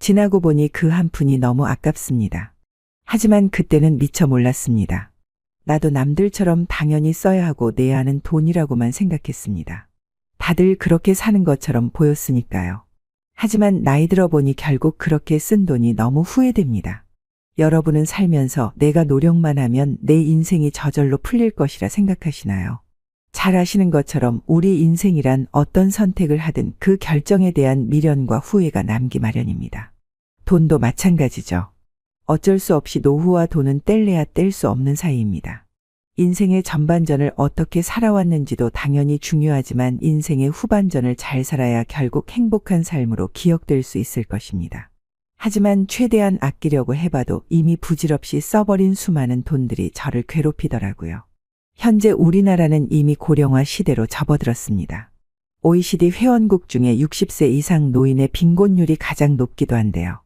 지나고 보니 그 한 푼이 너무 아깝습니다. 하지만 그때는 미처 몰랐습니다. 나도 남들처럼 당연히 써야 하고 내야 하는 돈이라고만 생각했습니다. 다들 그렇게 사는 것처럼 보였으니까요. 하지만 나이 들어 보니 결국 그렇게 쓴 돈이 너무 후회됩니다. 여러분은 살면서 내가 노력만 하면 내 인생이 저절로 풀릴 것이라 생각하시나요? 잘 아시는 것처럼 우리 인생이란 어떤 선택을 하든 그 결정에 대한 미련과 후회가 남기 마련입니다. 돈도 마찬가지죠. 어쩔 수 없이 노후와 돈은 뗄래야 뗄 수 없는 사이입니다. 인생의 전반전을 어떻게 살아왔는지도 당연히 중요하지만 인생의 후반전을 잘 살아야 결국 행복한 삶으로 기억될 수 있을 것입니다. 하지만 최대한 아끼려고 해봐도 이미 부질없이 써버린 수많은 돈들이 저를 괴롭히더라고요. 현재 우리나라는 이미 고령화 시대로 접어들었습니다. OECD 회원국 중에 60세 이상 노인의 빈곤율이 가장 높기도 한데요.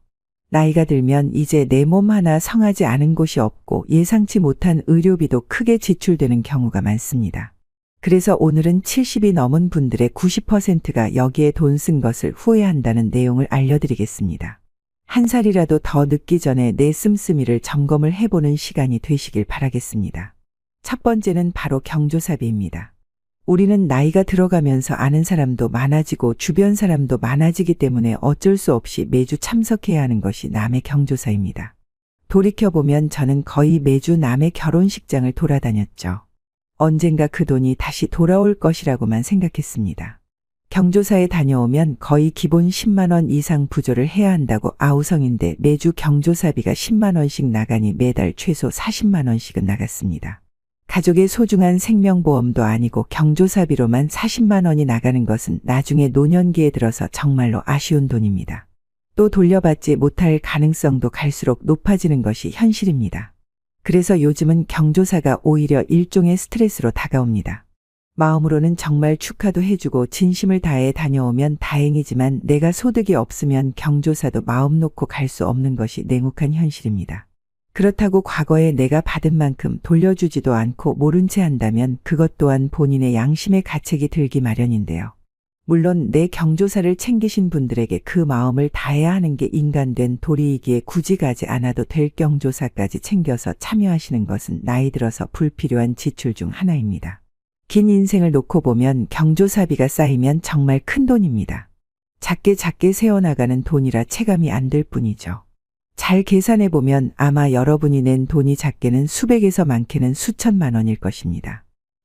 나이가 들면 이제 내 몸 하나 성하지 않은 곳이 없고 예상치 못한 의료비도 크게 지출되는 경우가 많습니다. 그래서 오늘은 70이 넘은 분들의 90%가 여기에 돈 쓴 것을 후회한다는 내용을 알려드리겠습니다. 한 살이라도 더 늦기 전에 내 씀씀이를 점검을 해보는 시간이 되시길 바라겠습니다. 첫 번째는 바로 경조사비입니다. 우리는 나이가 들어가면서 아는 사람도 많아지고 주변 사람도 많아지기 때문에 어쩔 수 없이 매주 참석해야 하는 것이 남의 경조사입니다. 돌이켜보면 저는 거의 매주 남의 결혼식장을 돌아다녔죠. 언젠가 그 돈이 다시 돌아올 것이라고만 생각했습니다. 경조사에 다녀오면 거의 기본 10만 원 이상 부조를 해야 한다고 아우성인데 매주 경조사비가 10만 원씩 나가니 매달 최소 40만 원씩은 나갔습니다. 가족의 소중한 생명보험도 아니고 경조사비로만 40만 원이 나가는 것은 나중에 노년기에 들어서 정말로 아쉬운 돈입니다. 또 돌려받지 못할 가능성도 갈수록 높아지는 것이 현실입니다. 그래서 요즘은 경조사가 오히려 일종의 스트레스로 다가옵니다. 마음으로는 정말 축하도 해주고 진심을 다해 다녀오면 다행이지만 내가 소득이 없으면 경조사도 마음 놓고 갈 수 없는 것이 냉혹한 현실입니다. 그렇다고 과거에 내가 받은 만큼 돌려주지도 않고 모른 채 한다면 그것 또한 본인의 양심의 가책이 들기 마련인데요. 물론 내 경조사를 챙기신 분들에게 그 마음을 다해야 하는 게 인간된 도리이기에 굳이 가지 않아도 될 경조사까지 챙겨서 참여하시는 것은 나이 들어서 불필요한 지출 중 하나입니다. 긴 인생을 놓고 보면 경조사비가 쌓이면 정말 큰 돈입니다. 작게 세어나가는 돈이라 체감이 안 될 뿐이죠. 잘 계산해 보면 아마 여러분이 낸 돈이 작게는 수백에서 많게는 수천만 원일 것입니다.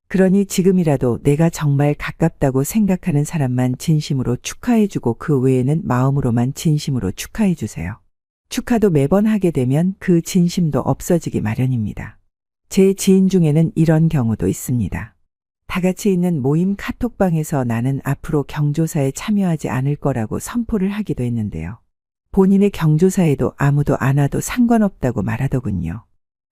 그러니 지금이라도 내가 정말 가깝다고 생각하는 사람만 진심으로 축하해주고 그 외에는 마음으로만 진심으로 축하해주세요. 축하도 매번 하게 되면 그 진심도 없어지기 마련입니다. 제 지인 중에는 이런 경우도 있습니다. 다 같이 있는 모임 카톡방에서 나는 앞으로 경조사에 참여하지 않을 거라고 선포를 하기도 했는데요. 본인의 경조사에도 아무도 안 와도 상관없다고 말하더군요.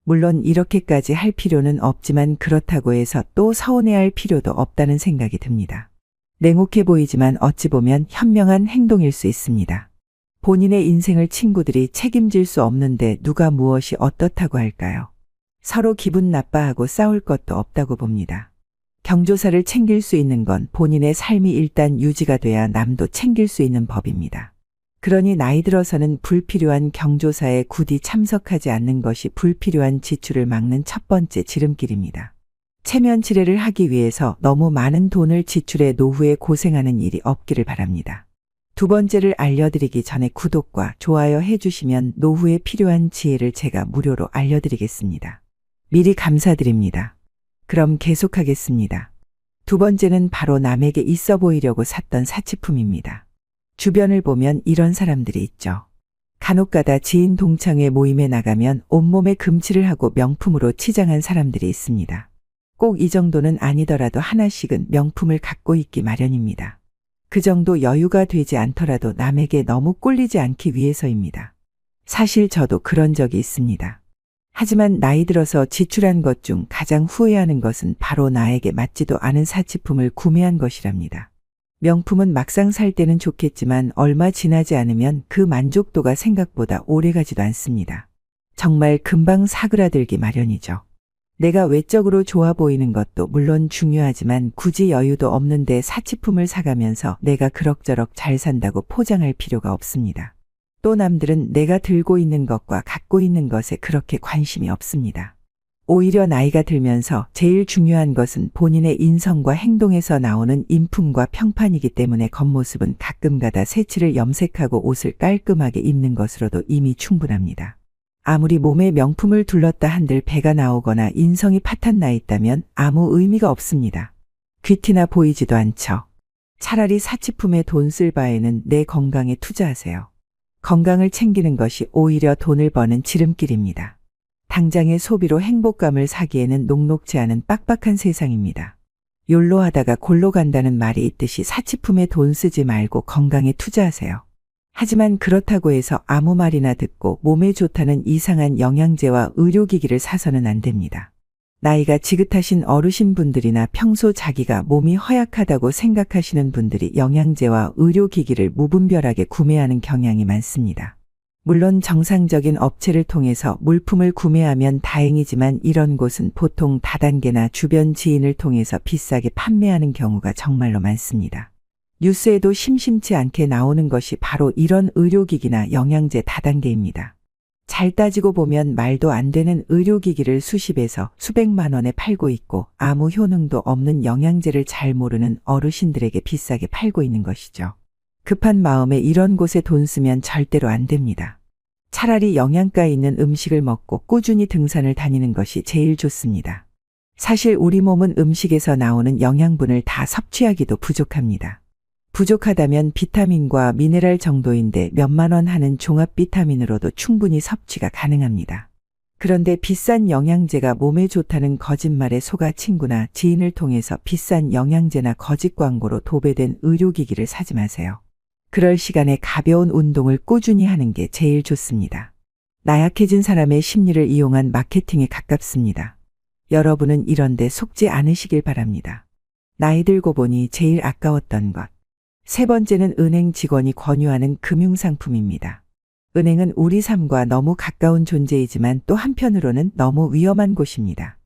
물론 이렇게까지 할 필요는 없지만 그렇다고 해서 또 서운해할 필요도 없다는 생각이 듭니다. 냉혹해 보이지만 어찌 보면 현명한 행동일 수 있습니다. 본인의 인생을 친구들이 책임질 수 없는데 누가 무엇이 어떻다고 할까요? 서로 기분 나빠하고 싸울 것도 없다고 봅니다. 경조사를 챙길 수 있는 건 본인의 삶이 일단 유지가 돼야 남도 챙길 수 있는 법입니다. 그러니 나이 들어서는 불필요한 경조사에 굳이 참석하지 않는 것이 불필요한 지출을 막는 첫 번째 지름길입니다. 체면치레를 하기 위해서 너무 많은 돈을 지출해 노후에 고생하는 일이 없기를 바랍니다. 두 번째를 알려드리기 전에 구독과 좋아요 해주시면 노후에 필요한 지혜를 제가 무료로 알려드리겠습니다. 미리 감사드립니다. 그럼 계속하겠습니다. 두 번째는 바로 남에게 있어 보이려고 샀던 사치품입니다. 주변을 보면 이런 사람들이 있죠. 간혹가다 지인 동창회 모임에 나가면 온몸에 금칠을 하고 명품으로 치장한 사람들이 있습니다. 꼭 이 정도는 아니더라도 하나씩은 명품을 갖고 있기 마련입니다. 그 정도 여유가 되지 않더라도 남에게 너무 꼴리지 않기 위해서입니다. 사실 저도 그런 적이 있습니다. 하지만 나이 들어서 지출한 것 중 가장 후회하는 것은 바로 나에게 맞지도 않은 사치품을 구매한 것이랍니다. 명품은 막상 살 때는 좋겠지만 얼마 지나지 않으면 그 만족도가 생각보다 오래가지도 않습니다. 정말 금방 사그라들기 마련이죠. 내가 외적으로 좋아 보이는 것도 물론 중요하지만 굳이 여유도 없는데 사치품을 사가면서 내가 그럭저럭 잘 산다고 포장할 필요가 없습니다. 또 남들은 내가 들고 있는 것과 갖고 있는 것에 그렇게 관심이 없습니다. 오히려 나이가 들면서 제일 중요한 것은 본인의 인성과 행동에서 나오는 인품과 평판이기 때문에 겉모습은 가끔가다 새치를 염색하고 옷을 깔끔하게 입는 것으로도 이미 충분합니다. 아무리 몸에 명품을 둘렀다 한들 배가 나오거나 인성이 파탄 나 있다면 아무 의미가 없습니다. 귀티나 보이지도 않죠. 차라리 사치품에 돈 쓸 바에는 내 건강에 투자하세요. 건강을 챙기는 것이 오히려 돈을 버는 지름길입니다. 당장의 소비로 행복감을 사기에는 녹록지 않은 빡빡한 세상입니다. 욜로 하다가 골로 간다는 말이 있듯이 사치품에 돈 쓰지 말고 건강에 투자하세요. 하지만 그렇다고 해서 아무 말이나 듣고 몸에 좋다는 이상한 영양제와 의료기기를 사서는 안 됩니다. 나이가 지긋하신 어르신분들이나 평소 자기가 몸이 허약하다고 생각하시는 분들이 영양제와 의료기기를 무분별하게 구매하는 경향이 많습니다. 물론 정상적인 업체를 통해서 물품을 구매하면 다행이지만 이런 곳은 보통 다단계나 주변 지인을 통해서 비싸게 판매하는 경우가 정말로 많습니다. 뉴스에도 심심치 않게 나오는 것이 바로 이런 의료기기나 영양제 다단계입니다. 잘 따지고 보면 말도 안 되는 의료기기를 수십에서 수백만 원에 팔고 있고 아무 효능도 없는 영양제를 잘 모르는 어르신들에게 비싸게 팔고 있는 것이죠. 급한 마음에 이런 곳에 돈 쓰면 절대로 안 됩니다. 차라리 영양가 있는 음식을 먹고 꾸준히 등산을 다니는 것이 제일 좋습니다. 사실 우리 몸은 음식에서 나오는 영양분을 다 섭취하기도 부족합니다. 부족하다면 비타민과 미네랄 정도인데 몇만 원 하는 종합 비타민으로도 충분히 섭취가 가능합니다. 그런데 비싼 영양제가 몸에 좋다는 거짓말에 속아 친구나 지인을 통해서 비싼 영양제나 거짓 광고로 도배된 의료기기를 사지 마세요. 그럴 시간에 가벼운 운동을 꾸준히 하는 게 제일 좋습니다. 나약해진 사람의 심리를 이용한 마케팅에 가깝습니다. 여러분은 이런 데 속지 않으시길 바랍니다. 나이 들고 보니 제일 아까웠던 것. 세 번째는 은행 직원이 권유하는 금융상품입니다. 은행은 우리 삶과 너무 가까운 존재이지만 또 한편으로는 너무 위험한 곳입니다.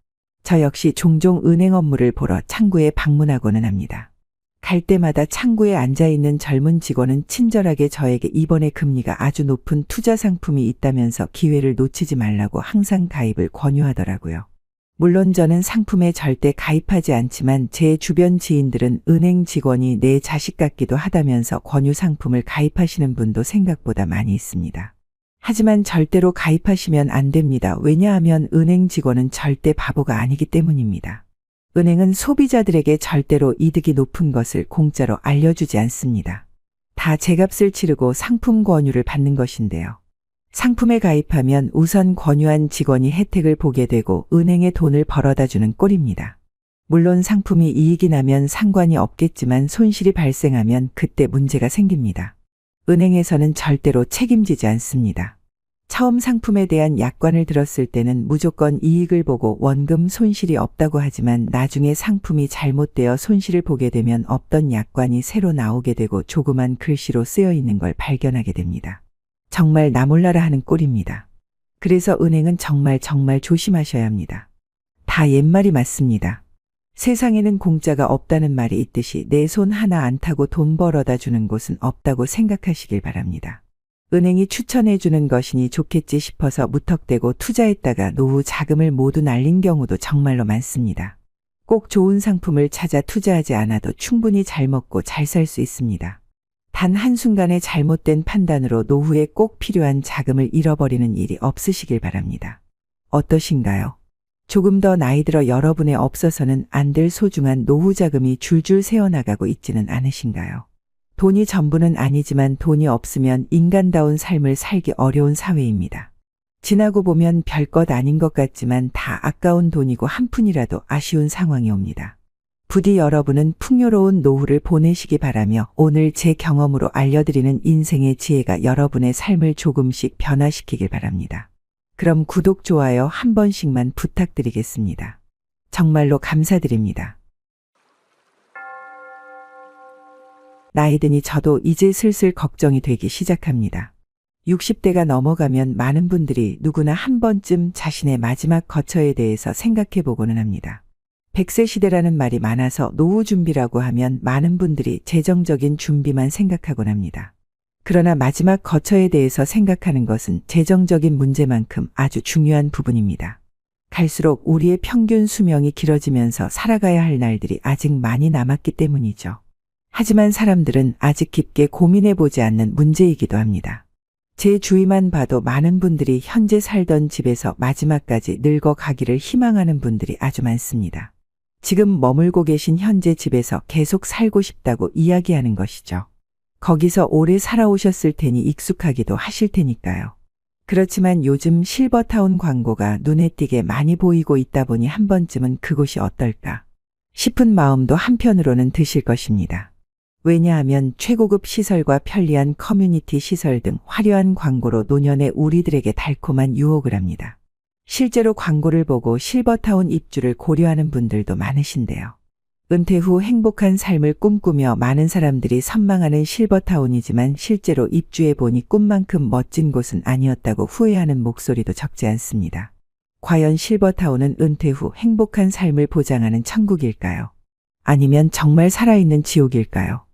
저 역시 종종 은행 업무를 보러 창구에 방문하고는 합니다. 갈 때마다 창구에 앉아있는 젊은 직원은 친절하게 저에게 이번에 금리가 아주 높은 투자 상품이 있다면서 기회를 놓치지 말라고 항상 가입을 권유하더라고요. 물론 저는 상품에 절대 가입하지 않지만 제 주변 지인들은 은행 직원이 내 자식 같기도 하다면서 권유 상품을 가입하시는 분도 생각보다 많이 있습니다. 하지만 절대로 가입하시면 안 됩니다. 왜냐하면 은행 직원은 절대 바보가 아니기 때문입니다. 은행은 소비자들에게 절대로 이득이 높은 것을 공짜로 알려주지 않습니다. 다 제값을 치르고 상품 권유를 받는 것인데요. 상품에 가입하면 우선 권유한 직원이 혜택을 보게 되고 은행에 돈을 벌어다 주는 꼴입니다. 물론 상품이 이익이 나면 상관이 없겠지만 손실이 발생하면 그때 문제가 생깁니다. 은행에서는 절대로 책임지지 않습니다. 처음 상품에 대한 약관을 들었을 때는 무조건 이익을 보고 원금 손실이 없다고 하지만 나중에 상품이 잘못되어 손실을 보게 되면 없던 약관이 새로 나오게 되고 조그만 글씨로 쓰여 있는 걸 발견하게 됩니다. 정말 나 몰라라 하는 꼴입니다. 그래서 은행은 정말 조심하셔야 합니다. 다 옛말이 맞습니다. 세상에는 공짜가 없다는 말이 있듯이 내 손 하나 안 타고 돈 벌어다 주는 곳은 없다고 생각하시길 바랍니다. 은행이 추천해 주는 것이니 좋겠지 싶어서 무턱대고 투자했다가 노후 자금을 모두 날린 경우도 정말로 많습니다. 꼭 좋은 상품을 찾아 투자하지 않아도 충분히 잘 먹고 잘 살 수 있습니다. 단 한순간의 잘못된 판단으로 노후에 꼭 필요한 자금을 잃어버리는 일이 없으시길 바랍니다. 어떠신가요? 조금 더 나이 들어 여러분의 없어서는 안 될 소중한 노후 자금이 줄줄 새어나가고 있지는 않으신가요? 돈이 전부는 아니지만 돈이 없으면 인간다운 삶을 살기 어려운 사회입니다. 지나고 보면 별것 아닌 것 같지만 다 아까운 돈이고 한 푼이라도 아쉬운 상황이 옵니다. 부디 여러분은 풍요로운 노후를 보내시기 바라며 오늘 제 경험으로 알려드리는 인생의 지혜가 여러분의 삶을 조금씩 변화시키길 바랍니다. 그럼 구독, 좋아요 한 번씩만 부탁드리겠습니다. 정말로 감사드립니다. 나이 드니 저도 이제 슬슬 걱정이 되기 시작합니다. 60대가 넘어가면 많은 분들이 누구나 한 번쯤 자신의 마지막 거처에 대해서 생각해 보고는 합니다. 100세 시대라는 말이 많아서 노후 준비라고 하면 많은 분들이 재정적인 준비만 생각하곤 합니다. 그러나 마지막 거처에 대해서 생각하는 것은 재정적인 문제만큼 아주 중요한 부분입니다. 갈수록 우리의 평균 수명이 길어지면서 살아가야 할 날들이 아직 많이 남았기 때문이죠. 하지만 사람들은 아직 깊게 고민해 보지 않는 문제이기도 합니다. 제 주위만 봐도 많은 분들이 현재 살던 집에서 마지막까지 늙어가기를 희망하는 분들이 아주 많습니다. 지금 머물고 계신 현재 집에서 계속 살고 싶다고 이야기하는 것이죠. 거기서 오래 살아오셨을 테니 익숙하기도 하실 테니까요. 그렇지만 요즘 실버타운 광고가 눈에 띄게 많이 보이고 있다 보니 한 번쯤은 그곳이 어떨까 싶은 마음도 한편으로는 드실 것입니다. 왜냐하면 최고급 시설과 편리한 커뮤니티 시설 등 화려한 광고로 노년의 우리들에게 달콤한 유혹을 합니다. 실제로 광고를 보고 실버타운 입주를 고려하는 분들도 많으신데요. 은퇴 후 행복한 삶을 꿈꾸며 많은 사람들이 선망하는 실버타운이지만 실제로 입주해 보니 꿈만큼 멋진 곳은 아니었다고 후회하는 목소리도 적지 않습니다. 과연 실버타운은 은퇴 후 행복한 삶을 보장하는 천국일까요? 아니면 정말 살아있는 지옥일까요?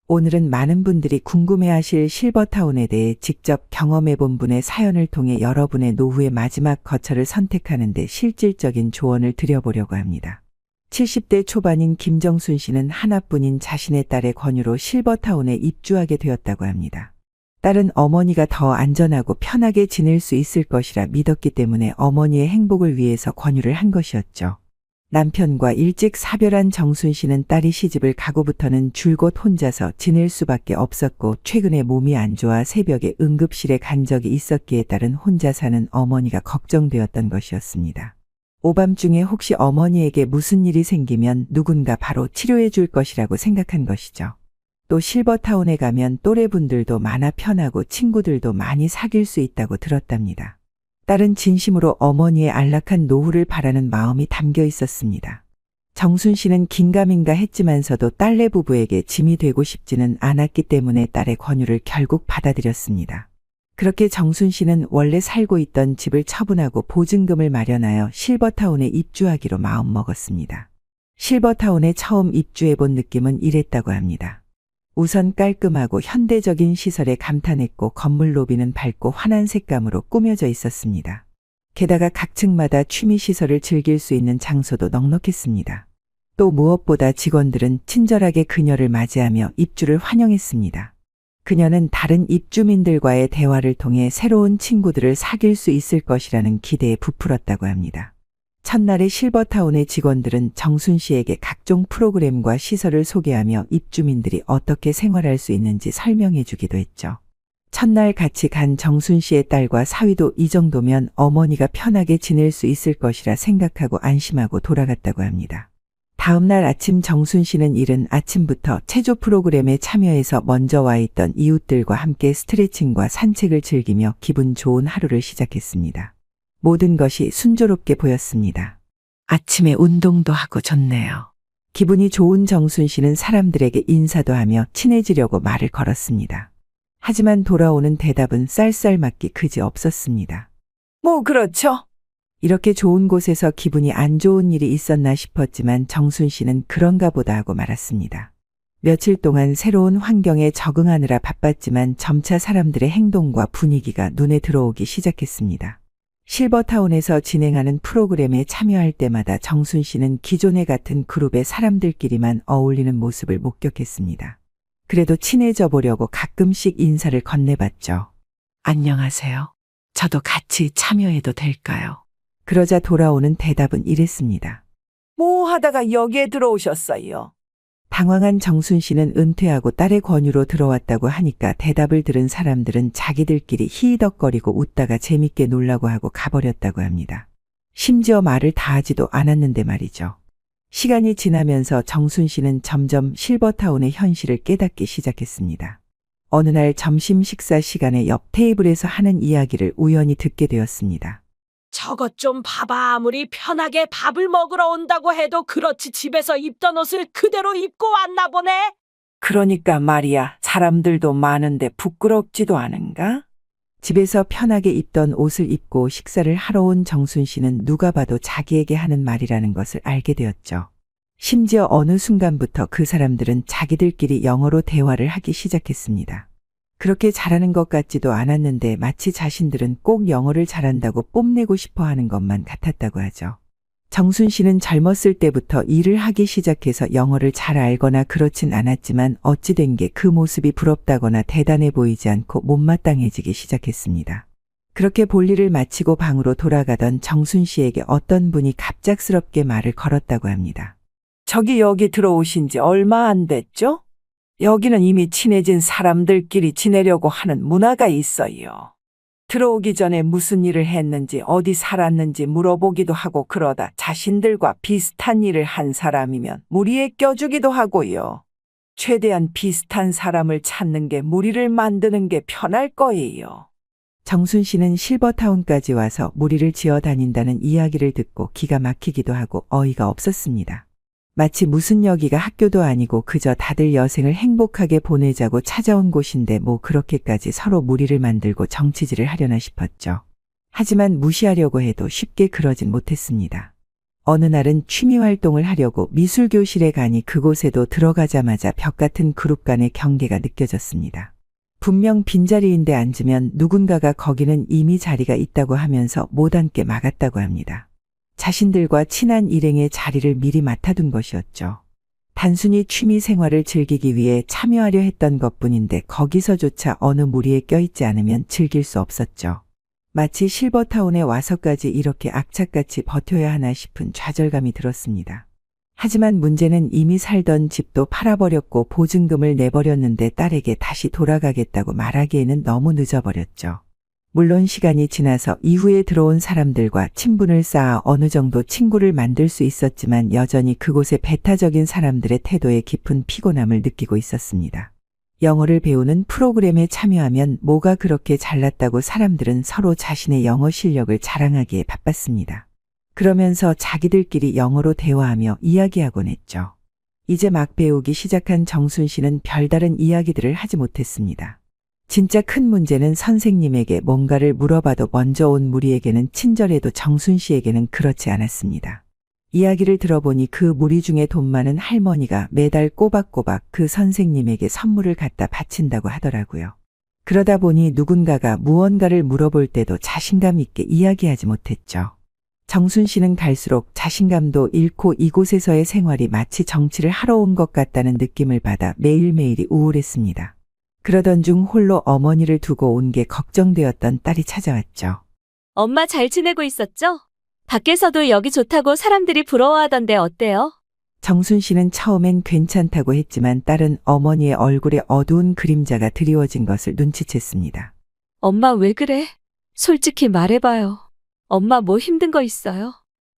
오늘은 많은 분들이 궁금해하실 실버타운에 대해 직접 경험해 본 분의 사연을 통해 여러분의 노후의 마지막 거처를 선택하는 데 실질적인 조언을 드려보려고 합니다. 70대 초반인 김정순 씨는 하나뿐인 자신의 딸의 권유로 실버타운에 입주하게 되었다고 합니다. 딸은 어머니가 더 안전하고 편하게 지낼 수 있을 것이라 믿었기 때문에 어머니의 행복을 위해서 권유를 한 것이었죠. 남편과 일찍 사별한 정순 씨는 딸이 시집을 가고부터는 줄곧 혼자서 지낼 수밖에 없었고 최근에 몸이 안 좋아 새벽에 응급실에 간 적이 있었기에 딸은 혼자 사는 어머니가 걱정되었던 것이었습니다. 오밤중에 혹시 어머니에게 무슨 일이 생기면 누군가 바로 치료해 줄 것이라고 생각한 것이죠. 또 실버타운에 가면 또래분들도 많아 편하고 친구들도 많이 사귈 수 있다고 들었답니다. 딸은 진심으로 어머니의 안락한 노후를 바라는 마음이 담겨 있었습니다. 정순 씨는 긴가민가 했지만서도 딸네 부부에게 짐이 되고 싶지는 않았기 때문에 딸의 권유를 결국 받아들였습니다. 그렇게 정순 씨는 원래 살고 있던 집을 처분하고 보증금을 마련하여 실버타운에 입주하기로 마음먹었습니다. 실버타운에 처음 입주해 본 느낌은 이랬다고 합니다. 우선 깔끔하고 현대적인 시설에 감탄했고 건물 로비는 밝고 환한 색감으로 꾸며져 있었습니다. 게다가 각 층마다 취미시설을 즐길 수 있는 장소도 넉넉했습니다. 또 무엇보다 직원들은 친절하게 그녀를 맞이하며 입주를 환영했습니다. 그녀는 다른 입주민들과의 대화를 통해 새로운 친구들을 사귈 수 있을 것이라는 기대에 부풀었다고 합니다. 첫날의 실버타운의 직원들은 정순 씨에게 각종 프로그램과 시설을 소개하며 입주민들이 어떻게 생활할 수 있는지 설명해 주기도 했죠. 첫날 같이 간 정순 씨의 딸과 사위도 이 정도면 어머니가 편하게 지낼 수 있을 것이라 생각하고 안심하고 돌아갔다고 합니다. 다음 날 아침 정순 씨는 이른 아침부터 체조 프로그램에 참여해서 먼저 와 있던 이웃들과 함께 스트레칭과 산책을 즐기며 기분 좋은 하루를 시작했습니다. 모든 것이 순조롭게 보였습니다. 아침에 운동도 하고 좋네요. 기분이 좋은 정순 씨는 사람들에게 인사도 하며 친해지려고 말을 걸었습니다. 하지만 돌아오는 대답은 쌀쌀맞기 그지 없었습니다. 뭐 그렇죠? 이렇게 좋은 곳에서 기분이 안 좋은 일이 있었나 싶었지만 정순 씨는 그런가 보다 하고 말았습니다. 며칠 동안 새로운 환경에 적응하느라 바빴지만 점차 사람들의 행동과 분위기가 눈에 들어오기 시작했습니다. 실버타운에서 진행하는 프로그램에 참여할 때마다 정순 씨는 기존에 같은 그룹의 사람들끼리만 어울리는 모습을 목격했습니다. 그래도 친해져 보려고 가끔씩 인사를 건네봤죠. 안녕하세요. 저도 같이 참여해도 될까요? 그러자 돌아오는 대답은 이랬습니다. 뭐 하다가 여기에 들어오셨어요? 당황한 정순 씨는 은퇴하고 딸의 권유로 들어왔다고 하니까 대답을 들은 사람들은 자기들끼리 히히덕거리고 웃다가 재밌게 놀라고 하고 가버렸다고 합니다. 심지어 말을 다 하지도 않았는데 말이죠. 시간이 지나면서 정순 씨는 점점 실버타운의 현실을 깨닫기 시작했습니다. 어느 날 점심 식사 시간에 옆 테이블에서 하는 이야기를 우연히 듣게 되었습니다. 저것 좀 봐봐. 아무리 편하게 밥을 먹으러 온다고 해도 그렇지 집에서 입던 옷을 그대로 입고 왔나 보네. 그러니까 말이야. 사람들도 많은데 부끄럽지도 않은가? 집에서 편하게 입던 옷을 입고 식사를 하러 온 정순 씨는 누가 봐도 자기에게 하는 말이라는 것을 알게 되었죠. 심지어 어느 순간부터 그 사람들은 자기들끼리 영어로 대화를 하기 시작했습니다. 그렇게 잘하는 것 같지도 않았는데 마치 자신들은 꼭 영어를 잘한다고 뽐내고 싶어 하는 것만 같았다고 하죠. 정순 씨는 젊었을 때부터 일을 하기 시작해서 영어를 잘 알거나 그렇진 않았지만 어찌된 게 그 모습이 부럽다거나 대단해 보이지 않고 못마땅해지기 시작했습니다. 그렇게 볼일을 마치고 방으로 돌아가던 정순 씨에게 어떤 분이 갑작스럽게 말을 걸었다고 합니다. 저기 여기 들어오신 지 얼마 안 됐죠? 여기는 이미 친해진 사람들끼리 지내려고 하는 문화가 있어요. 들어오기 전에 무슨 일을 했는지 어디 살았는지 물어보기도 하고 그러다 자신들과 비슷한 일을 한 사람이면 무리에 껴주기도 하고요. 최대한 비슷한 사람을 찾는 게 무리를 만드는 게 편할 거예요. 정순 씨는 실버타운까지 와서 무리를 지어 다닌다는 이야기를 듣고 기가 막히기도 하고 어이가 없었습니다. 마치 무슨 여기가 학교도 아니고 그저 다들 여생을 행복하게 보내자고 찾아온 곳인데 뭐 그렇게까지 서로 무리를 만들고 정치질을 하려나 싶었죠. 하지만 무시하려고 해도 쉽게 그러진 못했습니다. 어느 날은 취미 활동을 하려고 미술교실에 가니 그곳에도 들어가자마자 벽 같은 그룹 간의 경계가 느껴졌습니다. 분명 빈자리인데 앉으면 누군가가 거기는 이미 자리가 있다고 하면서 못 앉게 막았다고 합니다. 자신들과 친한 일행의 자리를 미리 맡아둔 것이었죠. 단순히 취미 생활을 즐기기 위해 참여하려 했던 것뿐인데 거기서조차 어느 무리에 껴있지 않으면 즐길 수 없었죠. 마치 실버타운에 와서까지 이렇게 악착같이 버텨야 하나 싶은 좌절감이 들었습니다. 하지만 문제는 이미 살던 집도 팔아버렸고 보증금을 내버렸는데 딸에게 다시 돌아가겠다고 말하기에는 너무 늦어버렸죠. 물론 시간이 지나서 이후에 들어온 사람들과 친분을 쌓아 어느 정도 친구를 만들 수 있었지만 여전히 그곳의 배타적인 사람들의 태도에 깊은 피곤함을 느끼고 있었습니다. 영어를 배우는 프로그램에 참여하면 뭐가 그렇게 잘났다고 사람들은 서로 자신의 영어 실력을 자랑하기에 바빴습니다. 그러면서 자기들끼리 영어로 대화하며 이야기하곤 했죠. 이제 막 배우기 시작한 정순 씨는 별다른 이야기들을 하지 못했습니다. 진짜 큰 문제는 선생님에게 뭔가를 물어봐도 먼저 온 무리에게는 친절해도 정순 씨에게는 그렇지 않았습니다. 이야기를 들어보니 그 무리 중에 돈 많은 할머니가 매달 꼬박꼬박 그 선생님에게 선물을 갖다 바친다고 하더라고요. 그러다 보니 누군가가 무언가를 물어볼 때도 자신감 있게 이야기하지 못했죠. 정순 씨는 갈수록 자신감도 잃고 이곳에서의 생활이 마치 정치를 하러 온 것 같다는 느낌을 받아 매일매일이 우울했습니다. 그러던 중 홀로 어머니를 두고 온 게 걱정되었던 딸이 찾아왔죠. 엄마 잘 지내고 있었죠? 밖에서도 여기 좋다고 사람들이 부러워하던데 어때요? 정순 씨는 처음엔 괜찮다고 했지만 딸은 어머니의 얼굴에 어두운 그림자가 드리워진 것을 눈치챘습니다. 엄마 왜 그래? 솔직히 말해봐요. 엄마 뭐 힘든 거 있어요?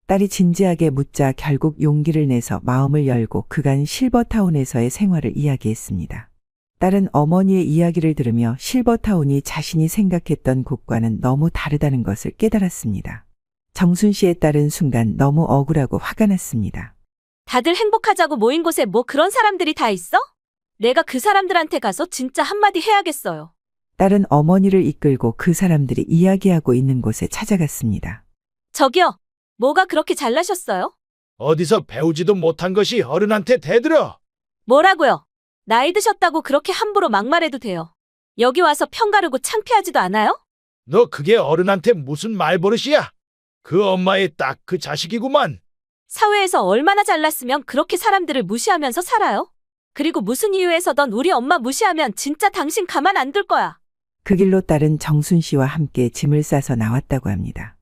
딸이 진지하게 묻자 결국 용기를 내서 마음을 열고 그간 실버타운에서의 생활을 이야기했습니다. 딸은 어머니의 이야기를 들으며 실버타운이 자신이 생각했던 곳과는 너무 다르다는 것을 깨달았습니다. 정순 씨의 딸은 순간 너무 억울하고 화가 났습니다. 다들 행복하자고 모인 곳에 뭐 그런 사람들이 다 있어? 내가 그 사람들한테 가서 진짜 한마디 해야겠어요. 딸은 어머니를 이끌고 그 사람들이 이야기하고 있는 곳에 찾아갔습니다. 저기요, 뭐가 그렇게 잘나셨어요? 어디서 배우지도 못한 것이 어른한테 대들어. 뭐라고요? 나이 드셨다고 그렇게 함부로 막말해도 돼요. 여기 와서 편가르고 창피하지도 않아요? 너 그게 어른한테 무슨 말버릇이야? 그 엄마의 딱 그 자식이구만. 사회에서 얼마나 잘났으면 그렇게 사람들을 무시하면서 살아요? 그리고 무슨 이유에서든 우리 엄마 무시하면 진짜 당신 가만 안 둘 거야. 그 길로 딸은 정순 씨와 함께 짐을 싸서 나왔다고 합니다.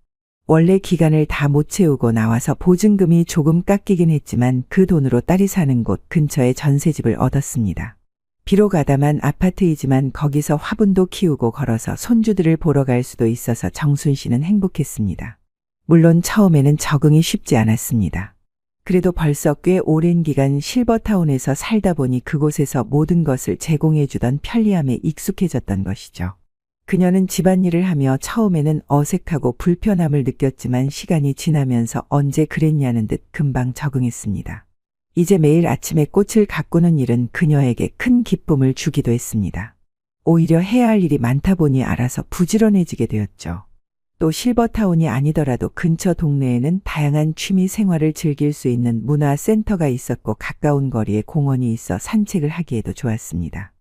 원래 기간을 다 못 채우고 나와서 보증금이 조금 깎이긴 했지만 그 돈으로 딸이 사는 곳 근처에 전세집을 얻었습니다. 비록 아담한 아파트이지만 거기서 화분도 키우고 걸어서 손주들을 보러 갈 수도 있어서 정순 씨는 행복했습니다. 물론 처음에는 적응이 쉽지 않았습니다. 그래도 벌써 꽤 오랜 기간 실버타운에서 살다 보니 그곳에서 모든 것을 제공해주던 편리함에 익숙해졌던 것이죠. 그녀는 집안일을 하며 처음에는 어색하고 불편함을 느꼈지만 시간이 지나면서 언제 그랬냐는 듯 금방 적응했습니다. 이제 매일 아침에 꽃을 가꾸는 일은 그녀에게 큰 기쁨을 주기도 했습니다. 오히려 해야 할 일이 많다 보니 알아서 부지런해지게 되었죠. 또 실버타운이 아니더라도 근처 동네에는 다양한 취미 생활을 즐길 수 있는 문화센터가 있었고 가까운 거리에 공원이 있어 산책을 하기에도 좋았습니다.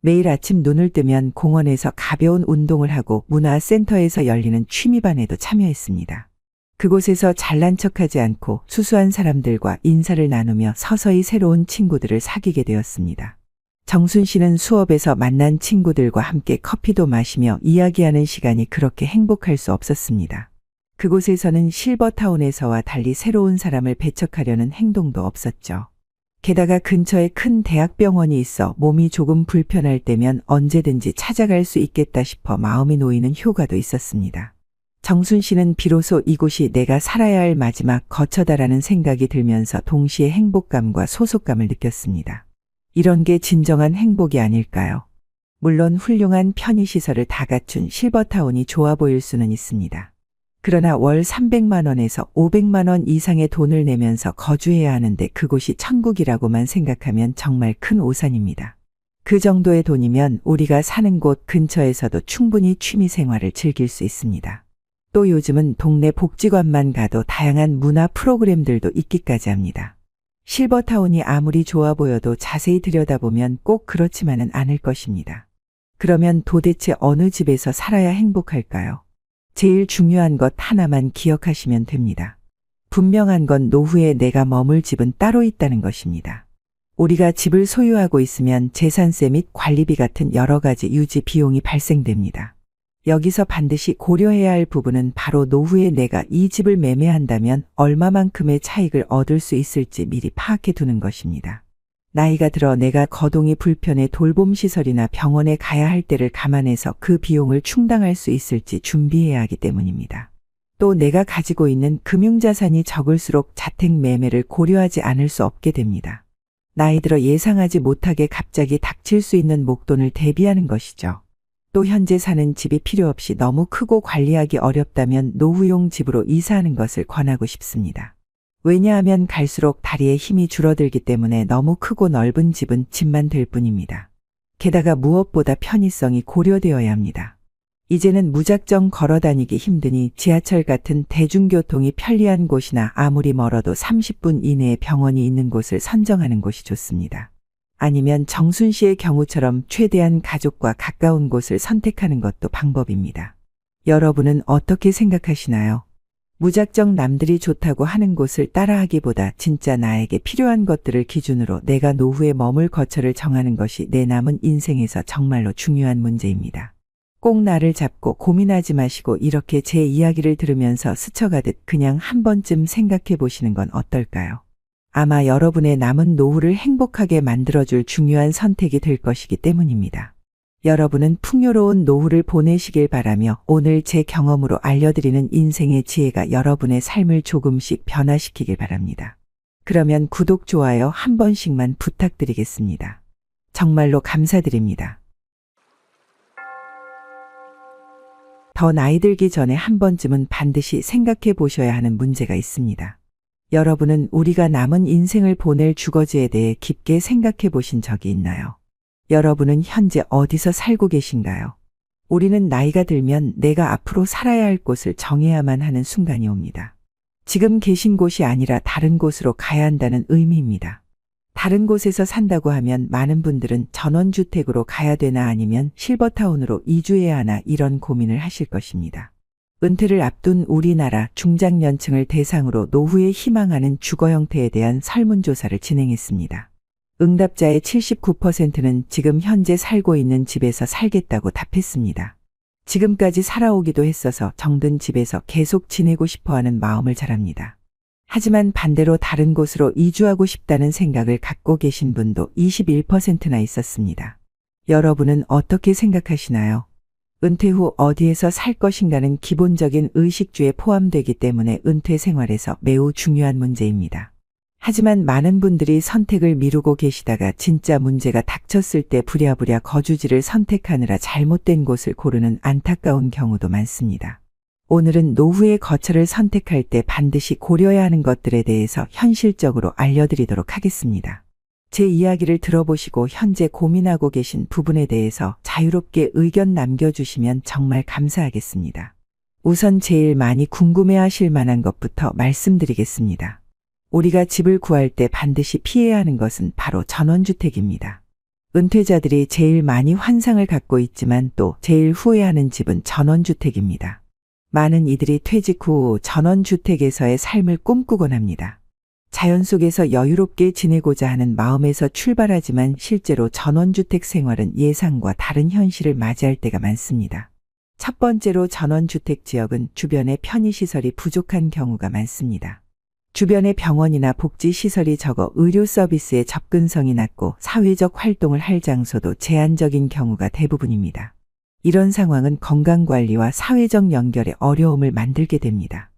매일 아침 눈을 뜨면 공원에서 가벼운 운동을 하고 문화센터에서 열리는 취미반에도 참여했습니다. 그곳에서 잘난 척하지 않고 수수한 사람들과 인사를 나누며 서서히 새로운 친구들을 사귀게 되었습니다. 정순 씨는 수업에서 만난 친구들과 함께 커피도 마시며 이야기하는 시간이 그렇게 행복할 수 없었습니다. 그곳에서는 실버타운에서와 달리 새로운 사람을 배척하려는 행동도 없었죠. 게다가 근처에 큰 대학병원이 있어 몸이 조금 불편할 때면 언제든지 찾아갈 수 있겠다 싶어 마음이 놓이는 효과도 있었습니다. 정순 씨는 비로소 이곳이 내가 살아야 할 마지막 거처다라는 생각이 들면서 동시에 행복감과 소속감을 느꼈습니다. 이런 게 진정한 행복이 아닐까요? 물론 훌륭한 편의시설을 다 갖춘 실버타운이 좋아 보일 수는 있습니다. 그러나 월 300만 원에서 500만 원 이상의 돈을 내면서 거주해야 하는데 그곳이 천국이라고만 생각하면 정말 큰 오산입니다. 그 정도의 돈이면 우리가 사는 곳 근처에서도 충분히 취미 생활을 즐길 수 있습니다. 또 요즘은 동네 복지관만 가도 다양한 문화 프로그램들도 있기까지 합니다. 실버타운이 아무리 좋아 보여도 자세히 들여다보면 꼭 그렇지만은 않을 것입니다. 그러면 도대체 어느 집에서 살아야 행복할까요? 제일 중요한 것 하나만 기억하시면 됩니다. 분명한 건 노후에 내가 머물 집은 따로 있다는 것입니다. 우리가 집을 소유하고 있으면 재산세 및 관리비 같은 여러 가지 유지 비용이 발생됩니다. 여기서 반드시 고려해야 할 부분은 바로 노후에 내가 이 집을 매매한다면 얼마만큼의 차익을 얻을 수 있을지 미리 파악해 두는 것입니다. 나이가 들어 내가 거동이 불편해 돌봄시설이나 병원에 가야 할 때를 감안해서 그 비용을 충당할 수 있을지 준비해야 하기 때문입니다. 또 내가 가지고 있는 금융자산이 적을수록 자택 매매를 고려하지 않을 수 없게 됩니다. 나이 들어 예상하지 못하게 갑자기 닥칠 수 있는 목돈을 대비하는 것이죠. 또 현재 사는 집이 필요 없이 너무 크고 관리하기 어렵다면 노후용 집으로 이사하는 것을 권하고 싶습니다. 왜냐하면 갈수록 다리에 힘이 줄어들기 때문에 너무 크고 넓은 집은 집만 될 뿐입니다. 게다가 무엇보다 편의성이 고려되어야 합니다. 이제는 무작정 걸어 다니기 힘드니 지하철 같은 대중교통이 편리한 곳이나 아무리 멀어도 30분 이내에 병원이 있는 곳을 선정하는 곳이 좋습니다. 아니면 정순 씨의 경우처럼 최대한 가족과 가까운 곳을 선택하는 것도 방법입니다. 여러분은 어떻게 생각하시나요? 무작정 남들이 좋다고 하는 곳을 따라하기보다 진짜 나에게 필요한 것들을 기준으로 내가 노후에 머물 거처를 정하는 것이 내 남은 인생에서 정말로 중요한 문제입니다. 꼭 나를 잡고 고민하지 마시고 이렇게 제 이야기를 들으면서 스쳐가듯 그냥 한 번쯤 생각해 보시는 건 어떨까요? 아마 여러분의 남은 노후를 행복하게 만들어줄 중요한 선택이 될 것이기 때문입니다. 여러분은 풍요로운 노후를 보내시길 바라며 오늘 제 경험으로 알려드리는 인생의 지혜가 여러분의 삶을 조금씩 변화시키길 바랍니다. 그러면 구독, 좋아요 한 번씩만 부탁드리겠습니다. 정말로 감사드립니다. 더 나이 들기 전에 한 번쯤은 반드시 생각해 보셔야 하는 문제가 있습니다. 여러분은 우리가 남은 인생을 보낼 주거지에 대해 깊게 생각해 보신 적이 있나요? 여러분은 현재 어디서 살고 계신가요? 우리는 나이가 들면 내가 앞으로 살아야 할 곳을 정해야만 하는 순간이 옵니다. 지금 계신 곳이 아니라 다른 곳으로 가야 한다는 의미입니다. 다른 곳에서 산다고 하면 많은 분들은 전원주택으로 가야 되나 아니면 실버타운으로 이주해야 하나 이런 고민을 하실 것입니다. 은퇴를 앞둔 우리나라 중장년층을 대상으로 노후에 희망하는 주거 형태에 대한 설문조사를 진행했습니다. 응답자의 79%는 지금 현재 살고 있는 집에서 살겠다고 답했습니다. 지금까지 살아오기도 했어서 정든 집에서 계속 지내고 싶어하는 마음을 잘합니다. 하지만 반대로 다른 곳으로 이주하고 싶다는 생각을 갖고 계신 분도 21%나 있었습니다. 여러분은 어떻게 생각하시나요? 은퇴 후 어디에서 살 것인가는 기본적인 의식주에 포함되기 때문에 은퇴 생활에서 매우 중요한 문제입니다. 하지만 많은 분들이 선택을 미루고 계시다가 진짜 문제가 닥쳤을 때 부랴부랴 거주지를 선택하느라 잘못된 곳을 고르는 안타까운 경우도 많습니다. 오늘은 노후의 거처를 선택할 때 반드시 고려해야 하는 것들에 대해서 현실적으로 알려드리도록 하겠습니다. 제 이야기를 들어보시고 현재 고민하고 계신 부분에 대해서 자유롭게 의견 남겨주시면 정말 감사하겠습니다. 우선 제일 많이 궁금해하실 만한 것부터 말씀드리겠습니다. 우리가 집을 구할 때 반드시 피해야 하는 것은 바로 전원주택입니다. 은퇴자들이 제일 많이 환상을 갖고 있지만 또 제일 후회하는 집은 전원주택입니다. 많은 이들이 퇴직 후 전원주택에서의 삶을 꿈꾸곤 합니다. 자연 속에서 여유롭게 지내고자 하는 마음에서 출발하지만 실제로 전원주택 생활은 예상과 다른 현실을 맞이할 때가 많습니다. 첫 번째로 전원주택 지역은 주변에 편의시설이 부족한 경우가 많습니다. 주변에 병원이나 복지시설이 적어 의료 서비스의 접근성이 낮고 사회적 활동을 할 장소도 제한적인 경우가 대부분입니다. 이런 상황은 건강관리와 사회적 연결에 어려움을 만들게 됩니다.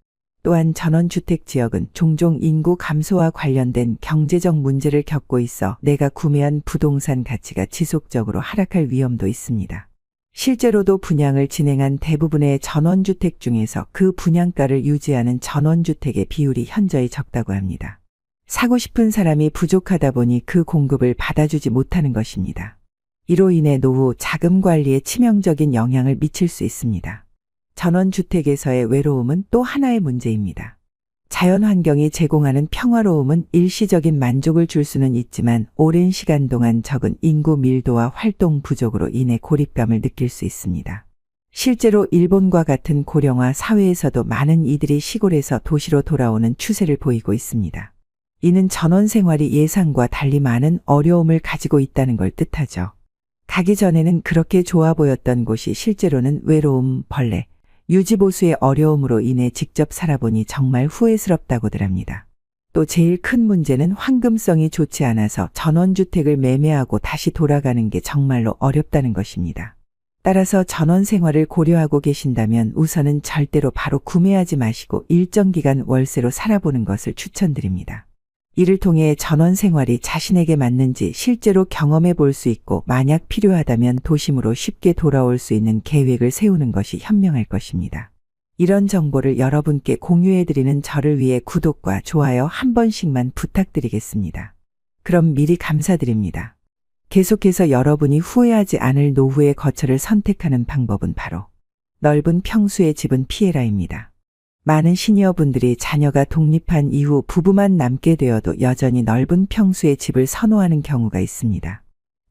또한 전원주택 지역은 종종 인구 감소와 관련된 경제적 문제를 겪고 있어 내가 구매한 부동산 가치가 지속적으로 하락할 위험도 있습니다. 실제로도 분양을 진행한 대부분의 전원주택 중에서 그 분양가를 유지하는 전원주택의 비율이 현저히 적다고 합니다. 사고 싶은 사람이 부족하다 보니 그 공급을 받아주지 못하는 것입니다. 이로 인해 노후 자금 관리에 치명적인 영향을 미칠 수 있습니다. 전원주택에서의 외로움은 또 하나의 문제입니다. 자연 환경이 제공하는 평화로움은 일시적인 만족을 줄 수는 있지만 오랜 시간 동안 적은 인구 밀도와 활동 부족으로 인해 고립감을 느낄 수 있습니다. 실제로 일본과 같은 고령화 사회에서도 많은 이들이 시골에서 도시로 돌아오는 추세를 보이고 있습니다. 이는 전원 생활이 예상과 달리 많은 어려움을 가지고 있다는 걸 뜻하죠. 가기 전에는 그렇게 좋아 보였던 곳이 실제로는 외로움, 벌레, 유지보수의 어려움으로 인해 직접 살아보니 정말 후회스럽다고들 합니다. 또 제일 큰 문제는 황금성이 좋지 않아서 전원주택을 매매하고 다시 돌아가는 게 정말로 어렵다는 것입니다. 따라서 전원 생활을 고려하고 계신다면 우선은 절대로 바로 구매하지 마시고 일정 기간 월세로 살아보는 것을 추천드립니다. 이를 통해 전원 생활이 자신에게 맞는지 실제로 경험해 볼 수 있고 만약 필요하다면 도심으로 쉽게 돌아올 수 있는 계획을 세우는 것이 현명할 것입니다. 이런 정보를 여러분께 공유해드리는 저를 위해 구독과 좋아요 한 번씩만 부탁드리겠습니다. 그럼 미리 감사드립니다. 계속해서 여러분이 후회하지 않을 노후의 거처를 선택하는 방법은 바로 넓은 평수의 집은 피해라입니다. 많은 시니어분들이 자녀가 독립한 이후 부부만 남게 되어도 여전히 넓은 평수의 집을 선호하는 경우가 있습니다.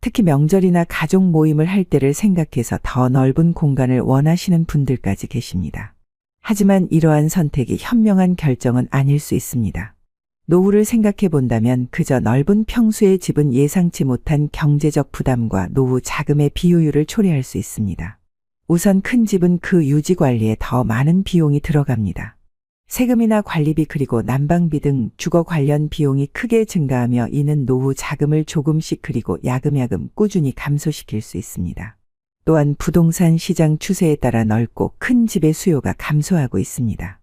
특히 명절이나 가족 모임을 할 때를 생각해서 더 넓은 공간을 원하시는 분들까지 계십니다. 하지만 이러한 선택이 현명한 결정은 아닐 수 있습니다. 노후를 생각해 본다면 그저 넓은 평수의 집은 예상치 못한 경제적 부담과 노후 자금의 비효율을 초래할 수 있습니다. 우선 큰 집은 그 유지 관리에 더 많은 비용이 들어갑니다. 세금이나 관리비 그리고 난방비 등 주거 관련 비용이 크게 증가하며 이는 노후 자금을 조금씩 그리고 야금야금 꾸준히 감소시킬 수 있습니다. 또한 부동산 시장 추세에 따라 넓고 큰 집의 수요가 감소하고 있습니다.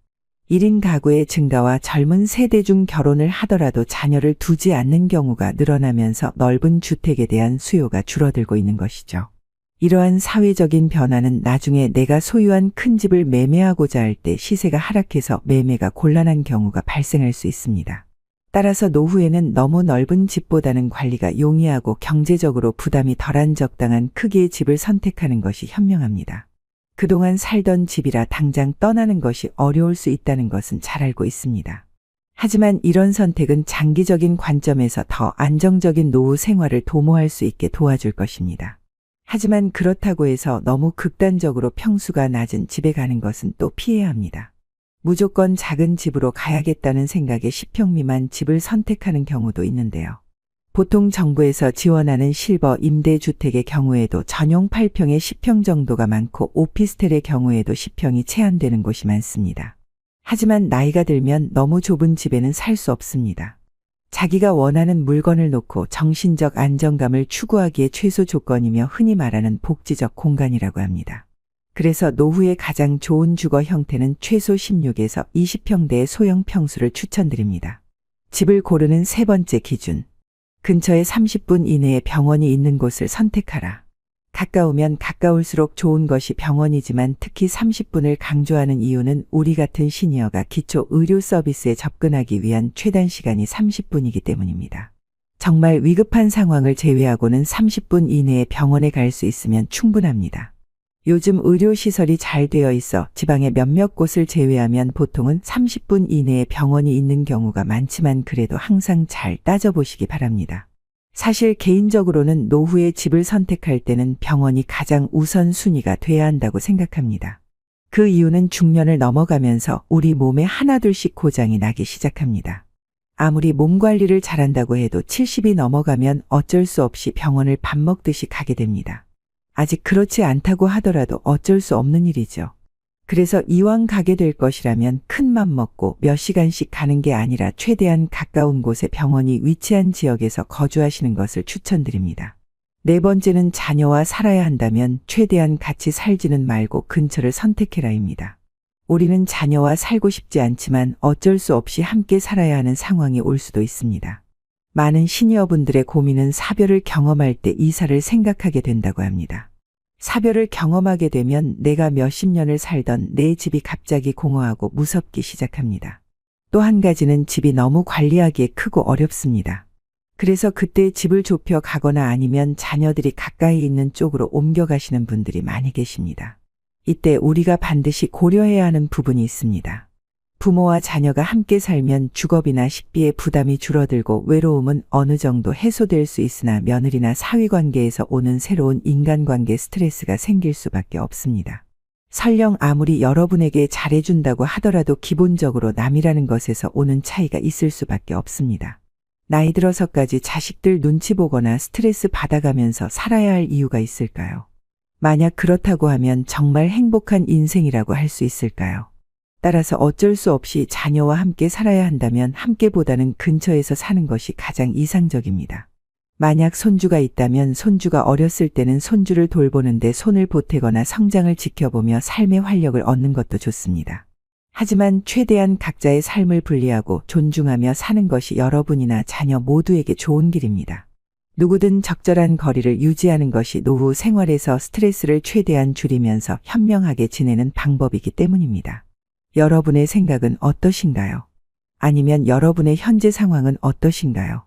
1인 가구의 증가와 젊은 세대 중 결혼을 하더라도 자녀를 두지 않는 경우가 늘어나면서 넓은 주택에 대한 수요가 줄어들고 있는 것이죠. 이러한 사회적인 변화는 나중에 내가 소유한 큰 집을 매매하고자 할 때 시세가 하락해서 매매가 곤란한 경우가 발생할 수 있습니다. 따라서 노후에는 너무 넓은 집보다는 관리가 용이하고 경제적으로 부담이 덜한 적당한 크기의 집을 선택하는 것이 현명합니다. 그동안 살던 집이라 당장 떠나는 것이 어려울 수 있다는 것은 잘 알고 있습니다. 하지만 이런 선택은 장기적인 관점에서 더 안정적인 노후 생활을 도모할 수 있게 도와줄 것입니다. 하지만 그렇다고 해서 너무 극단적으로 평수가 낮은 집에 가는 것은 또 피해야 합니다. 무조건 작은 집으로 가야겠다는 생각에 10평 미만 집을 선택하는 경우도 있는데요. 보통 정부에서 지원하는 실버 임대주택의 경우에도 전용 8평에 10평 정도가 많고 오피스텔의 경우에도 10평이 제한되는 곳이 많습니다. 하지만 나이가 들면 너무 좁은 집에는 살 수 없습니다. 자기가 원하는 물건을 놓고 정신적 안정감을 추구하기에 최소 조건이며 흔히 말하는 복지적 공간이라고 합니다. 그래서 노후에 가장 좋은 주거 형태는 최소 16에서 20평대의 소형 평수를 추천드립니다. 집을 고르는 세 번째 기준. 근처에 30분 이내에 병원이 있는 곳을 선택하라. 가까우면 가까울수록 좋은 것이 병원이지만 특히 30분을 강조하는 이유는 우리 같은 시니어가 기초 의료 서비스에 접근하기 위한 최단 시간이 30분이기 때문입니다. 정말 위급한 상황을 제외하고는 30분 이내에 병원에 갈 수 있으면 충분합니다. 요즘 의료시설이 잘 되어 있어 지방의 몇몇 곳을 제외하면 보통은 30분 이내에 병원이 있는 경우가 많지만 그래도 항상 잘 따져보시기 바랍니다. 사실 개인적으로는 노후의 집을 선택할 때는 병원이 가장 우선순위가 돼야 한다고 생각합니다. 그 이유는 중년을 넘어가면서 우리 몸에 하나둘씩 고장이 나기 시작합니다. 아무리 몸 관리를 잘한다고 해도 70이 넘어가면 어쩔 수 없이 병원을 밥 먹듯이 가게 됩니다. 아직 그렇지 않다고 하더라도 어쩔 수 없는 일이죠. 그래서 이왕 가게 될 것이라면 큰 맘 먹고 몇 시간씩 가는 게 아니라 최대한 가까운 곳에 병원이 위치한 지역에서 거주하시는 것을 추천드립니다. 네 번째는 자녀와 살아야 한다면 최대한 같이 살지는 말고 근처를 선택해라입니다. 우리는 자녀와 살고 싶지 않지만 어쩔 수 없이 함께 살아야 하는 상황이 올 수도 있습니다. 많은 시니어분들의 고민은 사별을 경험할 때 이사를 생각하게 된다고 합니다. 사별을 경험하게 되면 내가 몇십 년을 살던 내 집이 갑자기 공허하고 무섭기 시작합니다. 또 한 가지는 집이 너무 관리하기에 크고 어렵습니다. 그래서 그때 집을 좁혀 가거나 아니면 자녀들이 가까이 있는 쪽으로 옮겨가시는 분들이 많이 계십니다. 이때 우리가 반드시 고려해야 하는 부분이 있습니다. 부모와 자녀가 함께 살면 주거비나 식비의 부담이 줄어들고 외로움은 어느 정도 해소될 수 있으나 며느리나 사위관계에서 오는 새로운 인간관계 스트레스가 생길 수밖에 없습니다. 설령 아무리 여러분에게 잘해준다고 하더라도 기본적으로 남이라는 것에서 오는 차이가 있을 수밖에 없습니다. 나이 들어서까지 자식들 눈치 보거나 스트레스 받아가면서 살아야 할 이유가 있을까요? 만약 그렇다고 하면 정말 행복한 인생이라고 할 수 있을까요? 따라서 어쩔 수 없이 자녀와 함께 살아야 한다면 함께보다는 근처에서 사는 것이 가장 이상적입니다. 만약 손주가 있다면 손주가 어렸을 때는 손주를 돌보는데 손을 보태거나 성장을 지켜보며 삶의 활력을 얻는 것도 좋습니다. 하지만 최대한 각자의 삶을 분리하고 존중하며 사는 것이 여러분이나 자녀 모두에게 좋은 길입니다. 누구든 적절한 거리를 유지하는 것이 노후 생활에서 스트레스를 최대한 줄이면서 현명하게 지내는 방법이기 때문입니다. 여러분의 생각은 어떠신가요? 아니면 여러분의 현재 상황은 어떠신가요?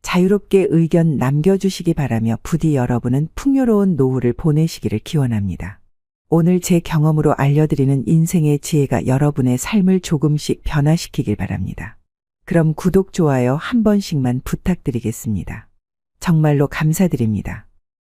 자유롭게 의견 남겨주시기 바라며 부디 여러분은 풍요로운 노후를 보내시기를 기원합니다. 오늘 제 경험으로 알려드리는 인생의 지혜가 여러분의 삶을 조금씩 변화시키길 바랍니다. 그럼 구독, 좋아요 한 번씩만 부탁드리겠습니다. 정말로 감사드립니다.